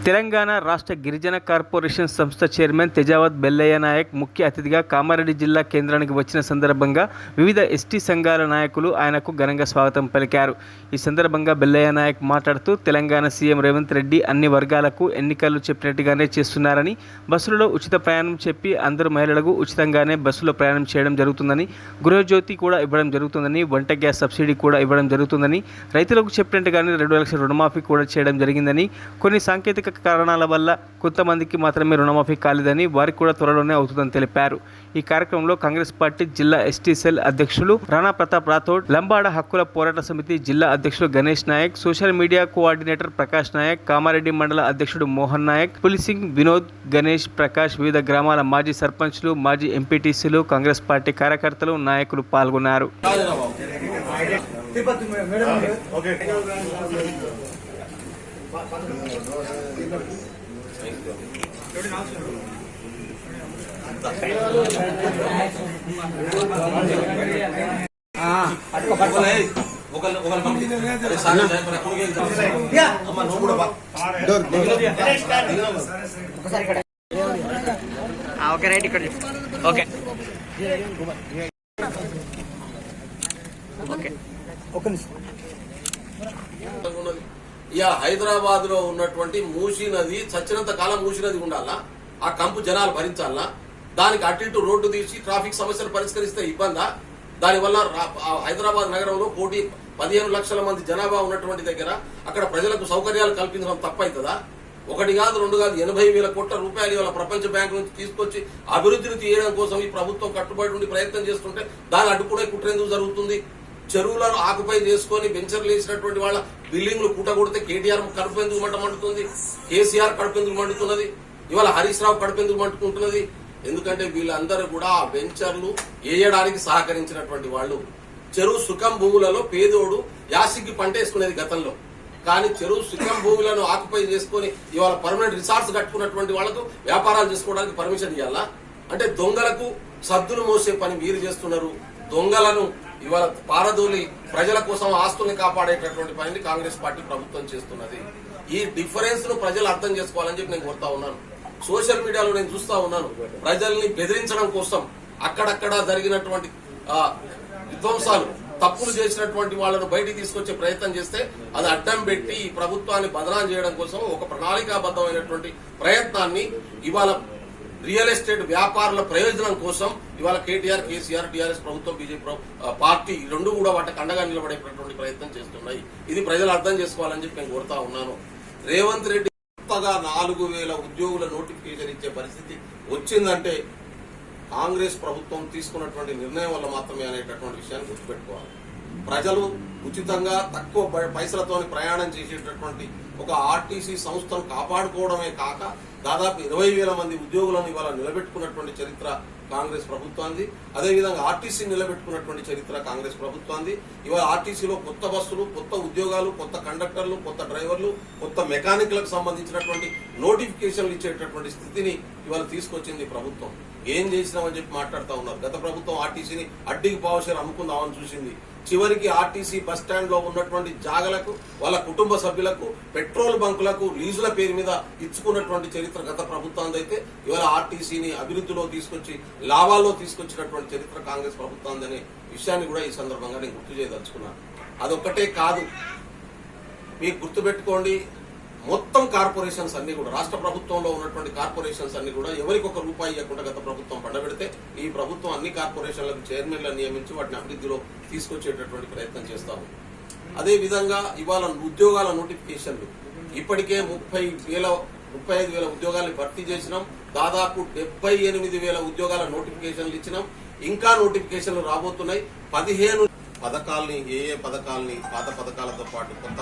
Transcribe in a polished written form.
తెలంగాణ రాష్ట్ర గిరిజన కార్పొరేషన్ సంస్థ చైర్మన్ తెజావత్ బెల్లయ్య నాయక్ ముఖ్య అతిథిగా కామారెడ్డి జిల్లా కేంద్రానికి వచ్చిన సందర్భంగా వివిధ ఎస్టీ సంఘాల నాయకులు ఆయనకు ఘనంగా స్వాగతం పలికారు. ఈ సందర్భంగా బెల్లయ్య నాయక్ మాట్లాడుతూ తెలంగాణ సీఎం రేవంత్ రెడ్డి అన్ని వర్గాలకు ఎన్నికలు చెప్పినట్టుగానే చేస్తున్నారని, బస్సులలో ఉచిత ప్రయాణం చెప్పి అందరు మహిళలకు ఉచితంగానే బస్సులో ప్రయాణం చేయడం జరుగుతుందని, గృహజ్యోతి కూడా ఇవ్వడం జరుగుతుందని, వంట గ్యాస్ సబ్సిడీ కూడా ఇవ్వడం జరుగుతుందని, రైతులకు చెప్పినట్టుగానే 2 లక్షల రుణమాఫీ కూడా చేయడం జరిగిందని, కొన్ని సాంకేతిక కారణాల వల్ల కొంతమందికి మాత్రమే రుణమాఫీ కాలేదని, వారికి కూడా త్వరలోనే అవుతుందని తెలిపారు. ఈ కార్యక్రమంలో కాంగ్రెస్ పార్టీ జిల్లా ఎస్టీ సెల్ అధ్యక్షులు రాణా ప్రతాప్ రాథోడ్, లంబాడ హక్కుల పోరాట సమితి జిల్లా అధ్యక్షులు Ganesh Nayak, social media coordinator Prakash Nayak, Kamareddy మండల అధ్యక్షుడు మోహన్ నాయక్, పులిసింగ్ వినోద్, గణేష్, ప్రకాష్, వివిధ గ్రామాల మాజీ సర్పంచ్లు, మాజీ ఎంపీటీసీలు, కాంగ్రెస్ పార్టీ కార్యకర్తలు, నాయకులు పాల్గొన్నారు. ఓకే రైట్ ఇక్కడ ఓకే ఓకే ఓకే. ఇక హైదరాబాద్ లో ఉన్నటువంటి మూసీ నది చచ్చినంత కాలం మూసీ నది ఉండాలా, ఆ కంపు జనాలు భరించాలా, దానికి అటు ఇటు రోడ్డు తీసి ట్రాఫిక్ సమస్యలు పరిష్కరిస్తే ఇబ్బందా? దానివల్ల హైదరాబాద్ నగరంలో 15 లక్షల మంది జనాభా ఉన్నటువంటి దగ్గర అక్కడ ప్రజలకు సౌకర్యాలు కల్పించడం తప్పవుతుందా? 1 కాదు 2 కాదు 80,000 కోట్ల రూపాయలు ఇవాళ ప్రపంచ బ్యాంకు నుంచి తీసుకొచ్చి అభివృద్ధిని తీయడం కోసం ఈ ప్రభుత్వం కట్టుబడి ఉండి ప్రయత్నం చేస్తుంటే దాన్ని అడ్డుకునే కుట్ర ఎందుకు జరుగుతుంది? చెరువులను ఆకుపై చేసుకుని వెంచర్లు వేసినటువంటి వాళ్ళ బిల్డింగ్లు కూటగొడితే కేటీఆర్ కడుపు ఎందుకు మండుతుంది? కేసీఆర్ కడుపు ఎందుకు మండుతున్నది? ఇవాళ హరీష్ రావు కడుపు ఎందుకు మండుకుంటున్నది? ఎందుకంటే వీళ్ళందరూ కూడా ఆ వెంచర్లు వేయడానికి సహకరించినటువంటి వాళ్ళు. చెరువు సుఖం భూములలో పేదోడు యాసికి పంట వేసుకునేది గతంలో, కానీ చెరువు సుఖం భూములను ఆకుపై చేసుకుని ఇవాళ పర్మనెంట్ రిసార్ట్స్ కట్టుకున్నటువంటి వాళ్లకు వ్యాపారాలు చేసుకోవడానికి పర్మిషన్ ఇవ్వాలా? అంటే దొంగలకు సద్దులు మోసే పని మీరు చేస్తున్నారు. దొంగలను ఇవాళ పారదోలి ప్రజల కోసం ఆస్తుల్ని కాపాడేటటువంటి పనిని కాంగ్రెస్ పార్టీ ప్రభుత్వం చేస్తున్నది. ఈ డిఫరెన్స్ ను ప్రజలు అర్థం చేసుకోవాలని చెప్పి నేను కోరుతా ఉన్నాను. సోషల్ మీడియాలో నేను చూస్తా ఉన్నాను, ప్రజల్ని బెదిరించడం కోసం అక్కడక్కడ జరిగినటువంటి విధ్వంసాలు, తప్పులు చేసినటువంటి వాళ్ళను బయటికి తీసుకొచ్చే ప్రయత్నం చేస్తే అది అడ్డం పెట్టి ఈ ప్రభుత్వాన్ని బదనాం చేయడం కోసం ఒక ప్రణాళికాబద్ధమైనటువంటి ప్రయత్నాన్ని ఇవాళ రియల్ ఎస్టేట్ వ్యాపారుల ప్రయోజనం కోసం ఇవాళ కేటీఆర్, కేసీఆర్, టీఆర్ఎస్ ప్రభుత్వం, బీజేపీ పార్టీ రెండు కూడా వాటికి అండగా నిలబడేటటువంటి ప్రయత్నం చేస్తున్నాయి. ఇది ప్రజలు అర్థం చేసుకోవాలని చెప్పి నేను కోరుతా ఉన్నాను. రేవంత్ రెడ్డి కొత్తగా 4,000 ఉద్యోగుల నోటిఫికేషన్ ఇచ్చే పరిస్థితి వచ్చిందంటే కాంగ్రెస్ ప్రభుత్వం తీసుకున్నటువంటి నిర్ణయం వల్ల మాత్రమే అనేటటువంటి విషయాన్ని గుర్తుపెట్టుకోవాలి. ప్రజలు ఉచితంగా తక్కువ పైసలతో ప్రయాణం చేసేటటువంటి ఒక ఆర్టీసీ సంస్థను కాపాడుకోవడమే కాక దాదాపు 20,000 మంది ఉద్యోగులను ఇవాళ నిలబెట్టుకున్నటువంటి చరిత్ర కాంగ్రెస్ ప్రభుత్వాన్ని. అదేవిధంగా ఆర్టీసీ నిలబెట్టుకున్నటువంటి చరిత్ర కాంగ్రెస్ ప్రభుత్వాన్ని. ఇవాళ ఆర్టీసీలో కొత్త బస్సులు, కొత్త ఉద్యోగాలు, కొత్త కండక్టర్లు, కొత్త డ్రైవర్లు, కొత్త మెకానిక్లకు సంబంధించినటువంటి నోటిఫికేషన్లు ఇచ్చేటటువంటి స్థితిని ఇవాళ తీసుకొచ్చింది ప్రభుత్వం. ఏం చేసినామని చెప్పి మాట్లాడుతూ ఉన్నారు. గత ప్రభుత్వం ఆర్టీసీని అడ్డికి పావుషేరు అమ్ముకుందామని చూసింది. చివరికి ఆర్టీసీ బస్ స్టాండ్ లో ఉన్నటువంటి జాగలకు, వాళ్ళ కుటుంబ సభ్యులకు, పెట్రోల్ బంకులకు లీజుల పేరు మీద ఇచ్చుకున్నటువంటి చరిత్ర గత ప్రభుత్వాన్ని. అయితే ఇవాళ ఆర్టీసీని అభివృద్ధిలో తీసుకొచ్చి లాభాల్లో తీసుకొచ్చినటువంటి చరిత్ర కాంగ్రెస్ ప్రభుత్వాన్ని విషయాన్ని కూడా ఈ సందర్భంగా నేను గుర్తు చేయదలుచుకున్నాను. అదొక్కటే కాదు, మీకు గుర్తుపెట్టుకోండి, మొత్తం కార్పొరేషన్స్ అన్ని కూడా, రాష్ట్ర ప్రభుత్వంలో ఉన్నటువంటి కార్పొరేషన్స్ అన్ని కూడా ఎవరికి ₹1 ఇవ్వకుండా గత ప్రభుత్వం పండబెడితే ఈ ప్రభుత్వం అన్ని కార్పొరేషన్లకు చైర్మన్లను నియమించి వాటిని అభివృద్ధిలో తీసుకొచ్చేటటువంటి ప్రయత్నం చేస్తాము. అదే విధంగా ఇవాళ ఉద్యోగాల నోటిఫికేషన్లు ఇప్పటికే 35,000 ఉద్యోగాలను భర్తీ చేసినాం. దాదాపు 78,000 ఉద్యోగాల నోటిఫికేషన్లు ఇచ్చినాం. ఇంకా నోటిఫికేషన్లు రాబోతున్నాయి. 15 పథకాలని, ఏ పథకాలని, పాత పథకాలతో పాటు కొత్త